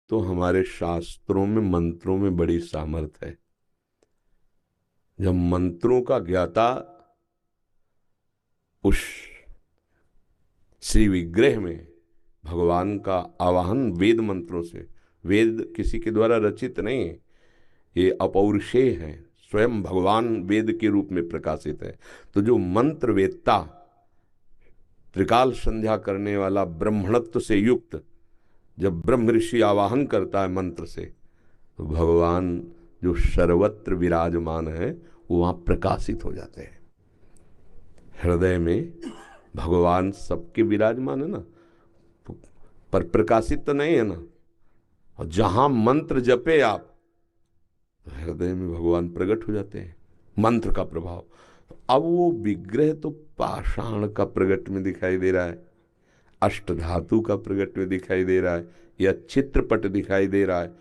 तो हमारे शास्त्रों में मंत्रों में बड़ी सामर्थ्य है। जब मंत्रों का ज्ञाता उस श्री विग्रह में भगवान का आवाहन वेद मंत्रों से, वेद किसी के द्वारा रचित नहीं है, ये अपौरुषेय है, स्वयं भगवान वेद के रूप में प्रकाशित है। तो जो मंत्र वेत्ता, त्रिकाल संध्या करने वाला, ब्रह्मणत्व से युक्त, जब ब्रह्म ऋषि आवाहन करता है मंत्र से, तो भगवान जो सर्वत्र विराजमान है वो वहां प्रकाशित हो जाते हैं। हृदय में भगवान सबके विराजमान है ना, पर प्रकाशित तो नहीं है ना। और जहां मंत्र जपे आप, तो हृदय में भगवान प्रकट हो जाते हैं, मंत्र का प्रभाव। अब वो विग्रह तो पाषाण का प्रकट में दिखाई दे रहा है, अष्ट धातु का प्रकट में दिखाई दे रहा है, या चित्रपट दिखाई दे रहा है।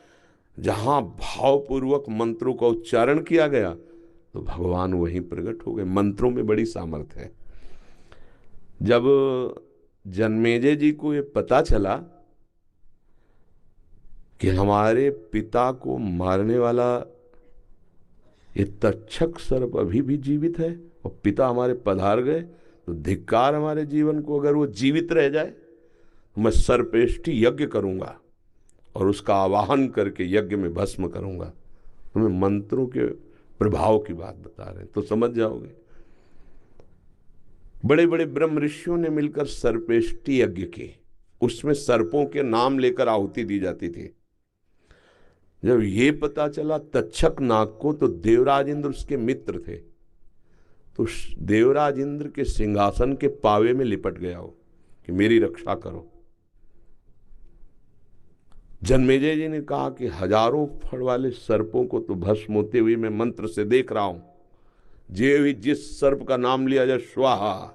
जहां भावपूर्वक मंत्रों का उच्चारण किया गया तो भगवान वहीं प्रकट हो गए। मंत्रों में बड़ी सामर्थ्य है। जब जन्मेजय जी को ये पता चला कि हमारे पिता को मारने वाला ये तक्षक सर्प अभी भी जीवित है और पिता हमारे पधार गए, तो धिक्कार हमारे जीवन को, अगर वो जीवित रह जाए तो मैं सर्पेष्टि यज्ञ करूंगा और उसका आवाहन करके यज्ञ में भस्म करूंगा। तुम्हें मंत्रों के प्रभाव की बात बता रहे हैं तो समझ जाओगे। बड़े बड़े ब्रह्म ऋषियों ने मिलकर सर्पेष्टि यज्ञ किए, उसमें सर्पों के नाम लेकर आहुति दी जाती थी। जब ये पता चला तक्षक नाग को, तो देवराज इंद्र उसके मित्र थे, तो देवराज इंद्र के सिंहासन के पावे में लिपट गया हो कि मेरी रक्षा करो। जन्मेजय जी ने कहा कि हजारों फड़ वाले सर्पों को तो भस्म होते हुए मैं मंत्र से देख रहा हूं, जे भी जिस सर्प का नाम लिया जाए स्वाहा,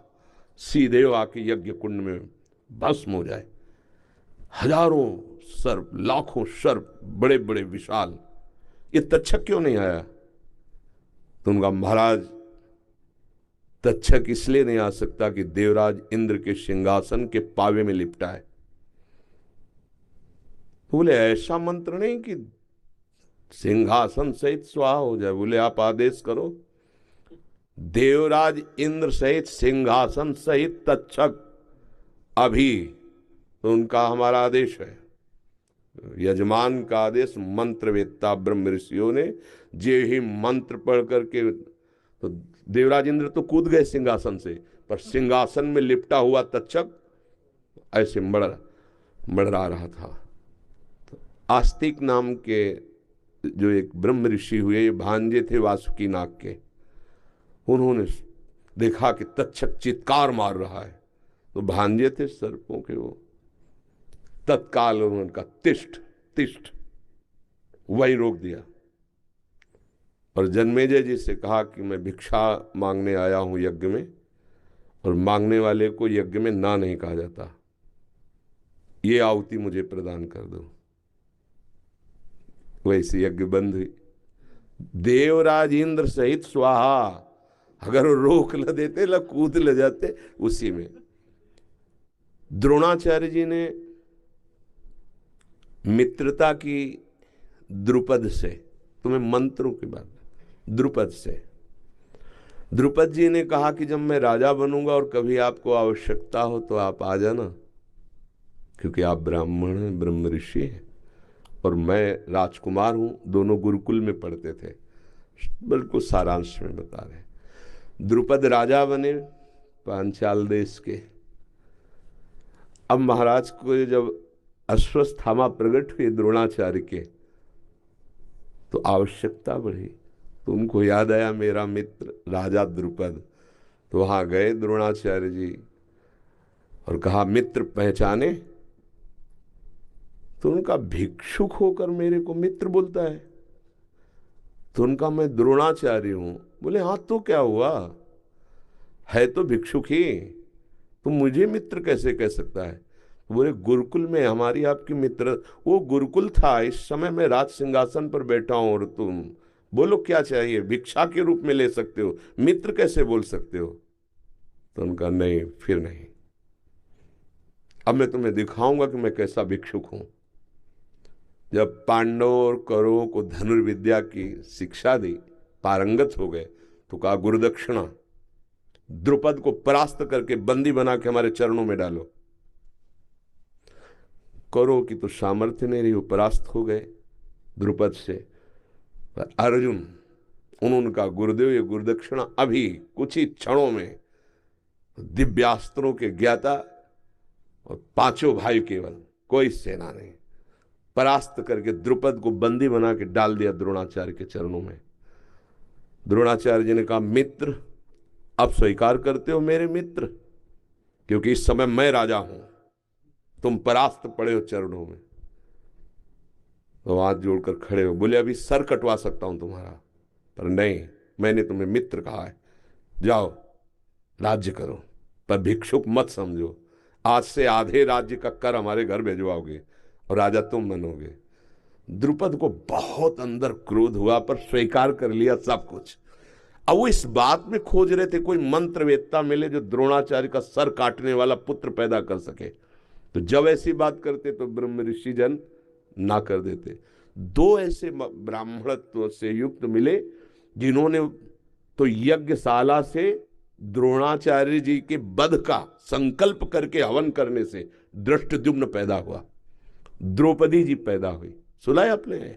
सीधे आके यज्ञ कुंड में भस्म हो जाए। हजारों सर्प, लाखों सर्प, बड़े बड़े विशाल, ये तक्षक क्यों नहीं आया? तो उनका महाराज, तक्षक इसलिए नहीं आ सकता कि देवराज इंद्र के सिंहासन के पावे में लिपटा है। बोले ऐसा मंत्र नहीं कि सिंहासन सहित स्वाहा हो जाए। बोले आप आदेश करो, देवराज इंद्र सहित सिंहासन सहित तक्षक अभी, तो उनका हमारा आदेश है, यजमान का आदेश। मंत्रवेत्ता ब्रह्म ऋषियों ने जे ही मंत्र पढ़ करके, तो देवराज इंद्र तो कूद गए सिंहासन से, पर सिंहासन में लिपटा हुआ तक्षक ऐसे मड़रा रहा था। तो आस्तिक नाम के जो एक ब्रह्म ऋषि हुए, भांजे थे वासुकी नाग के, उन्होंने देखा कि तक्षक चित्कार मार रहा है, तो भांजे थे सर्पों के, वो तत्काल उन्होंने कहा तिष्ठ तिष्ठ, वही रोक दिया। और जन्मेजय जी से कहा कि मैं भिक्षा मांगने आया हूं यज्ञ में, और मांगने वाले को यज्ञ में ना नहीं कहा जाता, ये आहुति मुझे प्रदान कर दो। वैसे यज्ञ बंद हुई। देवराज इंद्र सहित स्वाहा, अगर रोक ल देते, ल कूद ले जाते उसी में। द्रोणाचार्य जी ने मित्रता की द्रुपद से, तुम्हें मंत्रों की बात, द्रुपद से, द्रुपद जी ने कहा कि जब मैं राजा बनूंगा और कभी आपको आवश्यकता हो तो आप आ जाना, क्योंकि आप ब्राह्मण हैं, ब्रह्म ऋषि हैं, और मैं राजकुमार हूं, दोनों गुरुकुल में पढ़ते थे। बिल्कुल सारांश में बता रहे। द्रुपद राजा बने पांचाल देश के। अब महाराज को जब अश्वस्थामा प्रकट हुए द्रोणाचार्य के, तो आवश्यकता बढ़ी, तो उनको याद आया मेरा मित्र राजा द्रुपद। तो वहां गए द्रोणाचार्य जी और कहा मित्र पहचाने? तो उनका भिक्षुक होकर मेरे को मित्र बोलता है? तो उनका मैं द्रोणाचार्य हूं। बोले हाँ तो क्या हुआ, है तो भिक्षुक ही, तो मुझे मित्र कैसे कह सकता है? बोले गुरुकुल में हमारी आपकी मित्र, वो गुरुकुल था, इस समय मैं राज सिंहासन पर बैठा हूं और तुम बोलो क्या चाहिए, भिक्षा के रूप में ले सकते हो, मित्र कैसे बोल सकते हो? तो उनका नहीं, फिर नहीं, अब मैं तुम्हें दिखाऊंगा कि मैं कैसा भिक्षुक हूं। जब पांडवों और कौरवों को धनुर्विद्या की शिक्षा दी, पारंगत हो गए, तो कहा गुरुदक्षिणा, द्रुपद को परास्त करके बंदी बना के हमारे चरणों में डालो। कौरवों की तो सामर्थ्य नहीं रही, वो परास्त हो गए द्रुपद से। पर अर्जुन, उनका गुरुदेव, ये गुरुदक्षिणा अभी कुछ ही क्षणों में दिव्यास्त्रों के ज्ञाता और पांचों भाई, केवल कोई सेना नहीं, परास्त करके द्रुपद को बंदी बना के डाल दिया द्रोणाचार्य के चरणों में। द्रोणाचार्य जी ने कहा, मित्र, अब स्वीकार करते हो मेरे मित्र, क्योंकि इस समय मैं राजा हूं, तुम परास्त पड़े हो चरणों में। तो हाथ जोड़कर खड़े हो, बोले अभी सर कटवा सकता हूं तुम्हारा, पर नहीं, मैंने तुम्हें मित्र कहा है, जाओ राज्य करो, पर भिक्षुक मत समझो। आज से आधे राज्य का कर हमारे घर भिजवाओगे और राजा तुम बनोगे। द्रुपद को बहुत अंदर क्रोध हुआ, पर स्वीकार कर लिया सब कुछ। अब वो इस बात में खोज रहे थे कोई मंत्रवेत्ता मिले जो द्रोणाचार्य का सर काटने वाला पुत्र पैदा कर सके। तो जब ऐसी बात करते तो ब्रह्म ऋषि जन ना कर देते। दो ऐसे ब्राह्मणत्व से युक्त मिले जिन्होंने तो यज्ञशाला से द्रोणाचार्य जी के वध का संकल्प करके हवन करने से धृष्टद्युम्न पैदा हुआ, द्रौपदी जी पैदा हुई। सुना है आपने?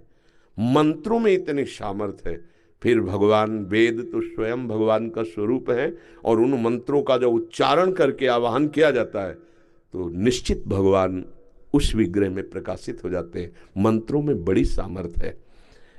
मंत्रों में इतनी सामर्थ्य है। फिर भगवान, वेद तो स्वयं भगवान का स्वरूप है, और उन मंत्रों का जो उच्चारण करके आवाहन किया जाता है तो निश्चित भगवान उस विग्रह में प्रकाशित हो जाते हैं। मंत्रों में बड़ी सामर्थ्य है।